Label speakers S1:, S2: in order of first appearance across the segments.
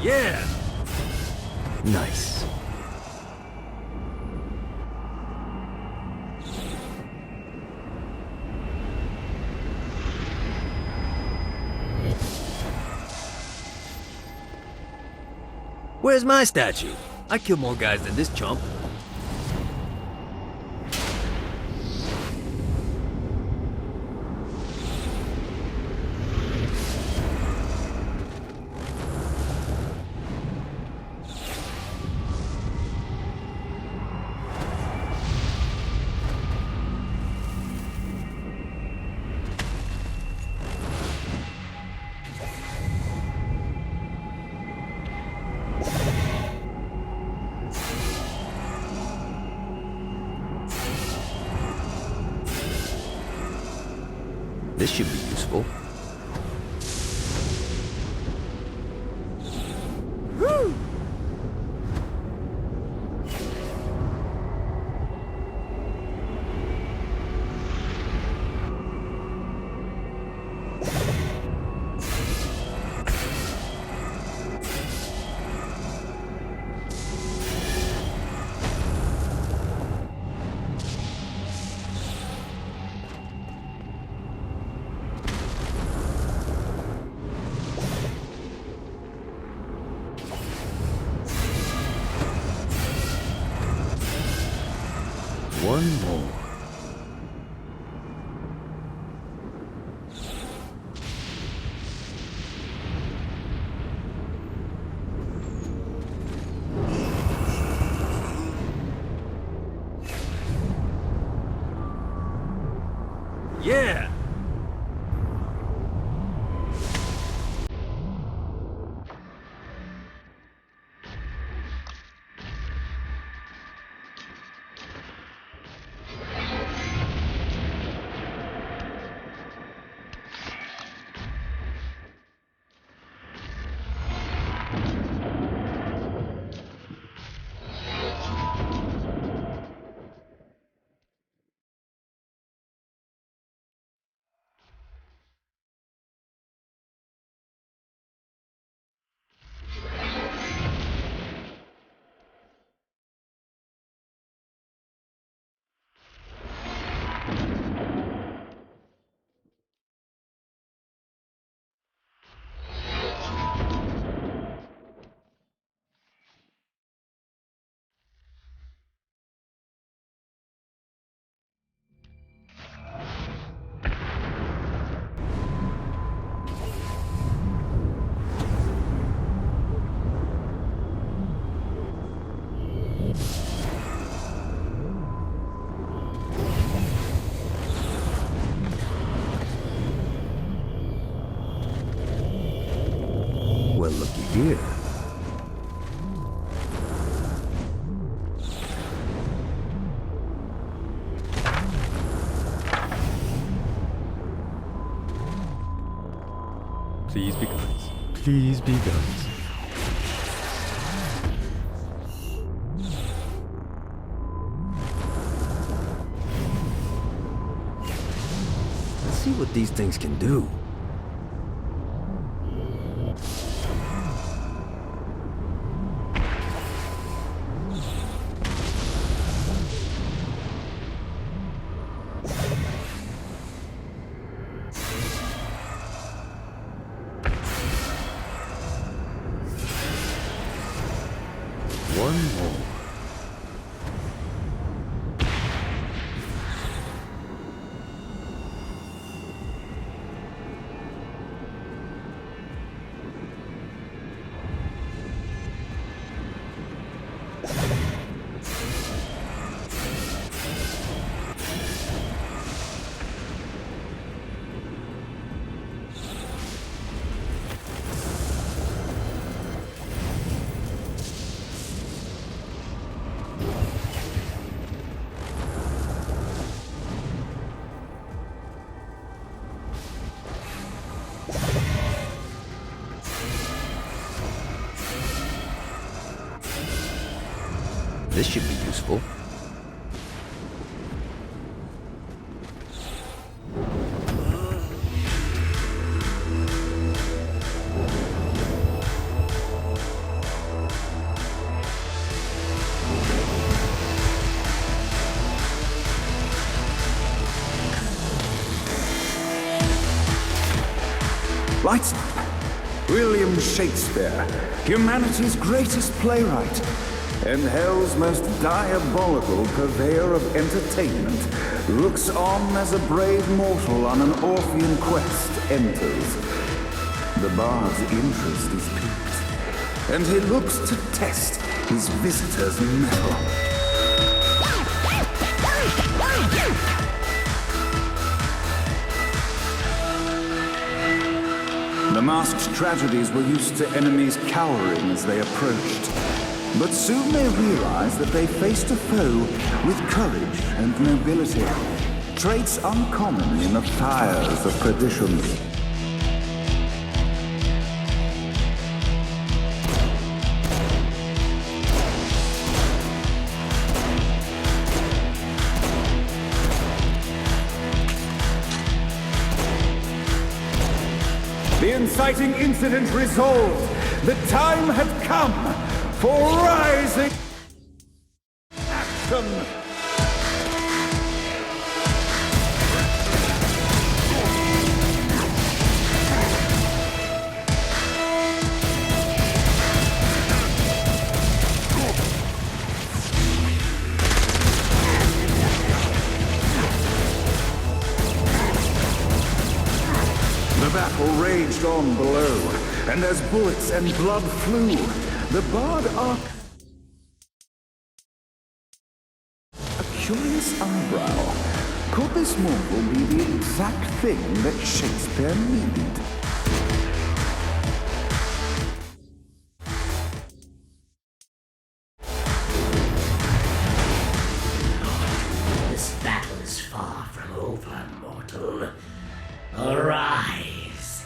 S1: Yeah!
S2: Nice.
S1: Where's my statue? I kill more guys than this chump.
S2: This should be useful.
S1: Woo!
S2: One more.
S1: Yeah!
S2: Well, looky here.
S3: Please be guns. Please be guns.
S2: Let's see what these things can do. One more. This should be useful.
S4: Lights up. William Shakespeare, humanity's greatest playwright, and hell's most diabolical purveyor of entertainment, looks on as a brave mortal on an Orphean quest enters. The bard's interest is piqued, and he looks to test his visitor's mettle. The masked tragedies were used to enemies cowering as they approached. But soon they realized that they faced a foe with courage and nobility, traits uncommon in the fires of perdition. The inciting incident resolved. The time had come for rising action. The battle raged on below, and as bullets and blood flew, the bard arched a curious eyebrow. Could this mortal be the exact thing that Shakespeare needed?
S5: This battle is far from over, mortal. Arise!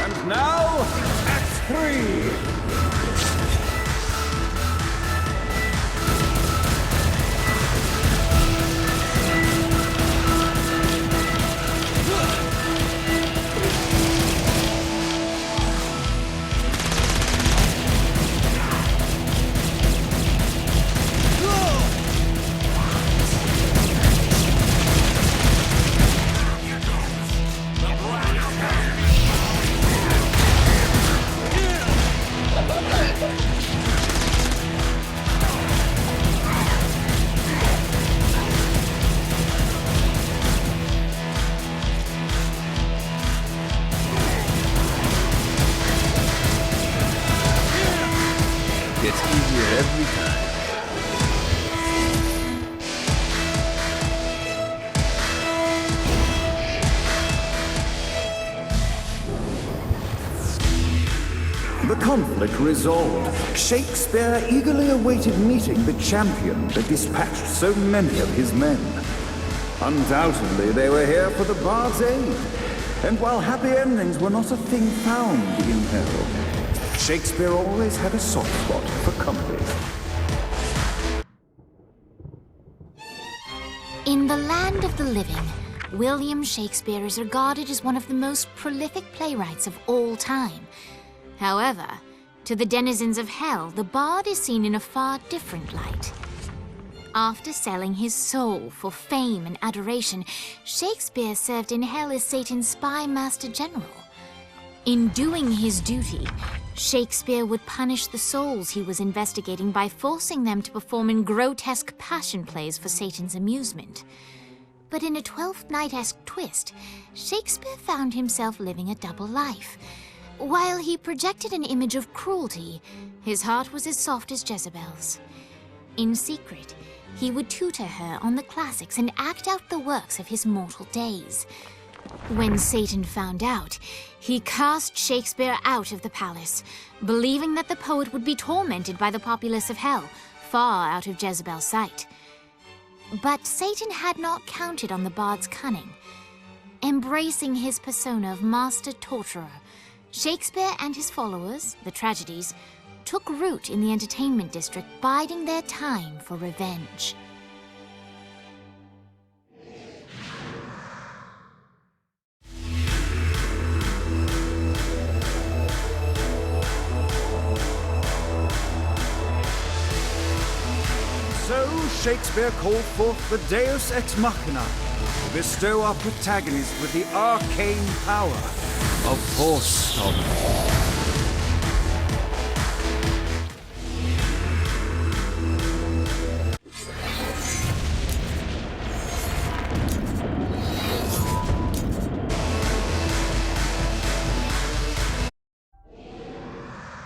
S4: And now, Act 3!
S1: Gets easier every time.
S4: The conflict resolved. Shakespeare eagerly awaited meeting the champion that dispatched so many of his men. Undoubtedly, they were here for the bard's aid. And while happy endings were not a thing found in hell, Shakespeare always had a soft spot for company.
S6: In the land of the living, William Shakespeare is regarded as one of the most prolific playwrights of all time. However, to the denizens of hell, the bard is seen in a far different light. After selling his soul for fame and adoration, Shakespeare served in hell as Satan's spy master general. In doing his duty, Shakespeare would punish the souls he was investigating by forcing them to perform in grotesque passion plays for Satan's amusement. But in a Twelfth Night-esque twist, Shakespeare found himself living a double life. While he projected an image of cruelty, his heart was as soft as Jezebel's. In secret, he would tutor her on the classics and act out the works of his mortal days. When Satan found out, he cast Shakespeare out of the palace, believing that the poet would be tormented by the populace of hell, far out of Jezebel's sight. But Satan had not counted on the bard's cunning. Embracing his persona of master torturer, Shakespeare and his followers, the tragedies, took root in the entertainment district, biding their time for revenge.
S4: So Shakespeare called forth the Deus Ex Machina, to bestow our protagonist with the arcane power of Force Stomp.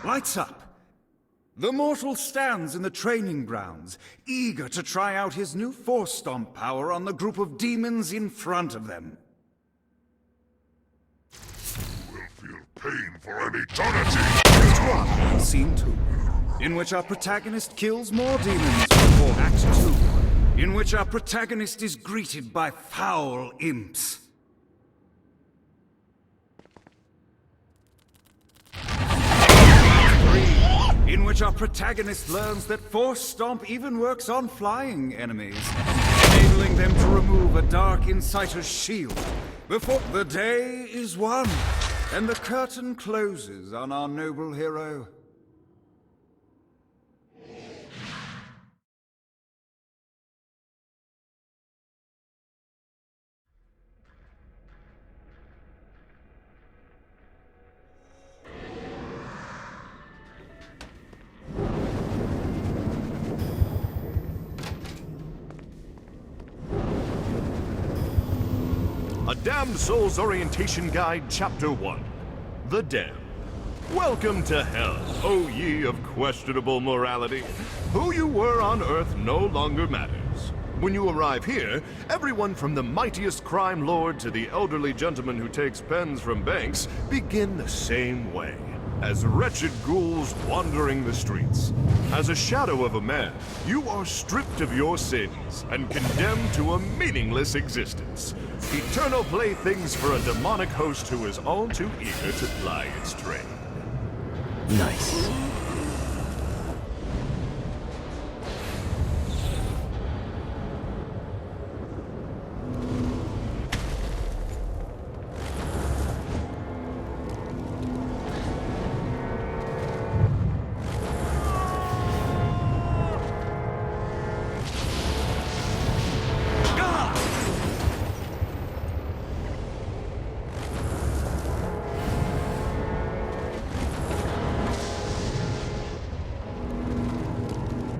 S4: Lights up! The mortal stands in the training grounds, eager to try out his new Force Stomp power on the group of demons in front of them.
S7: You will feel pain for an eternity!
S4: Scene 2, in which our protagonist kills more demons before Act 2, in which our protagonist is greeted by foul imps. In which our protagonist learns that Force Stomp even works on flying enemies, enabling them to remove a Dark Inciter's shield before the day is won and the curtain closes on our noble hero.
S7: A Damned Souls Orientation Guide, Chapter 1. The Damned. Welcome to hell, O ye of questionable morality. Who you were on Earth no longer matters. When you arrive here, everyone from the mightiest crime lord to the elderly gentleman who takes pens from banks begin the same way. As wretched ghouls wandering the streets. As a shadow of a man, you are stripped of your sins and condemned to a meaningless existence. Eternal playthings for a demonic host who is all too eager to ply its trade.
S2: Nice.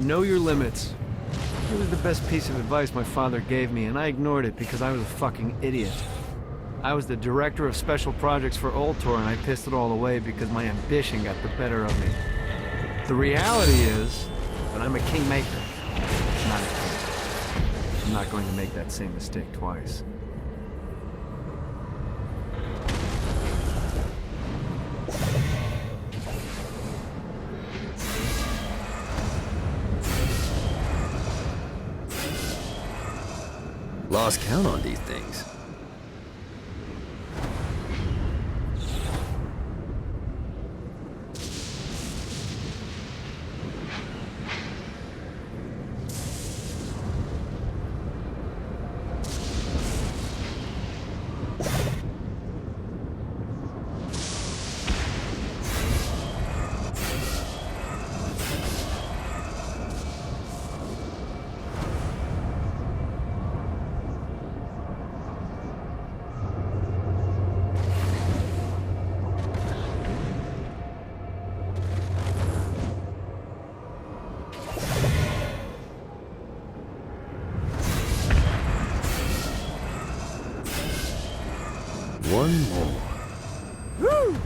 S3: Know your limits. It was the best piece of advice my father gave me, and I ignored it because I was a fucking idiot. I was the director of special projects for Ultor, and I pissed it all away because my ambition got the better of me. The reality is that I'm a kingmaker, not a king. I'm not going to make that same mistake twice.
S2: Lost count on these things. One more.
S3: Woo!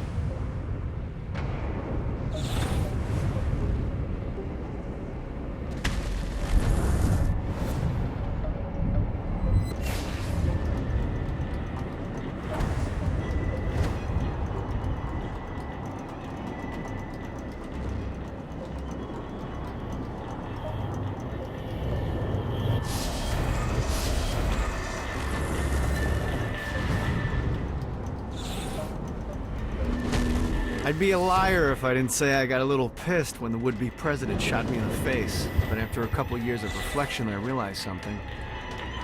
S3: I'd be a liar if I didn't say I got a little pissed when the would-be president shot me in the face. But after a couple years of reflection, I realized something.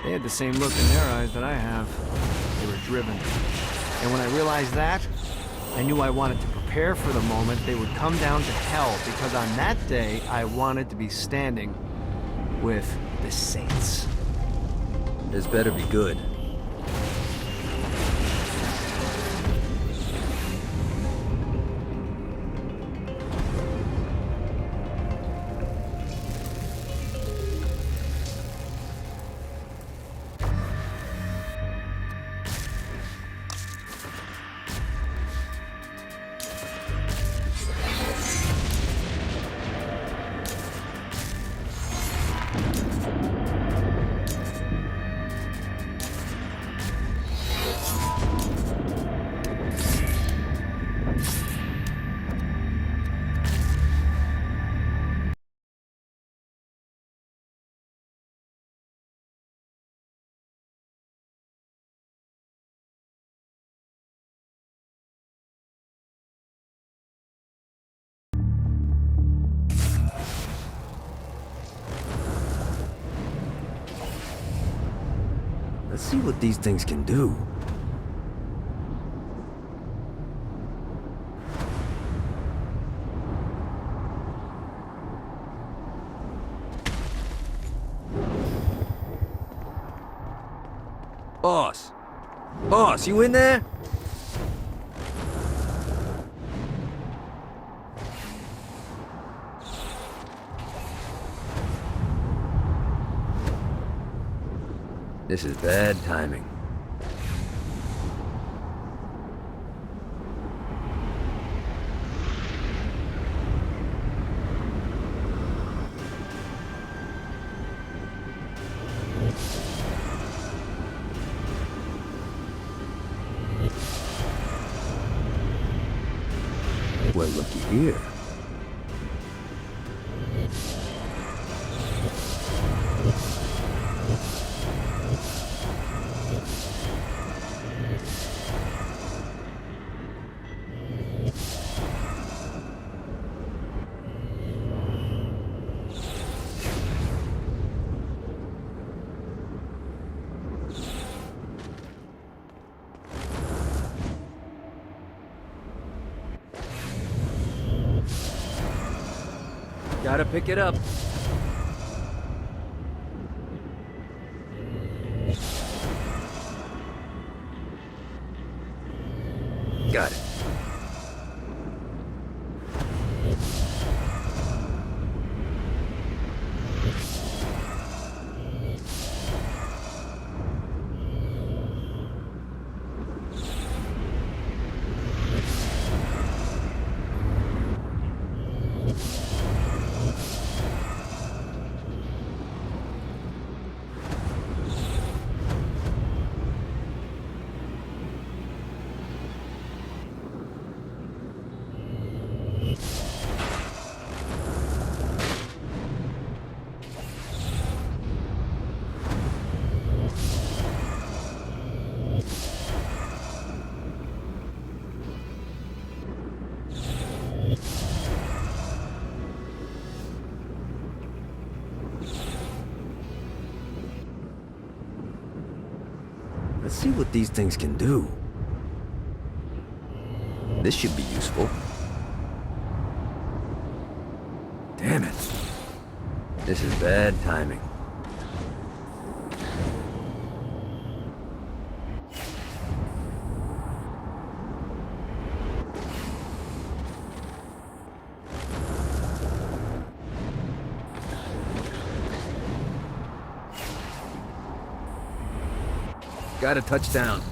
S3: They had the same look in their eyes that I have. They were driven. And when I realized that, I knew I wanted to prepare for the moment they would come down to hell, because on that day, I wanted to be standing with the saints.
S2: This better be good. see what these things can do.
S1: Boss! Boss, you in there?
S2: This is bad timing. Well, looky here.
S1: Gotta pick it up.
S2: Got it. Let's see what these things can do. This should be useful. Damn it. This is bad timing.
S1: Got a touchdown.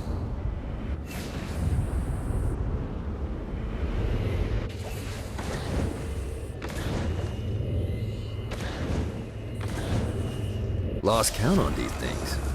S2: Lost count on these things.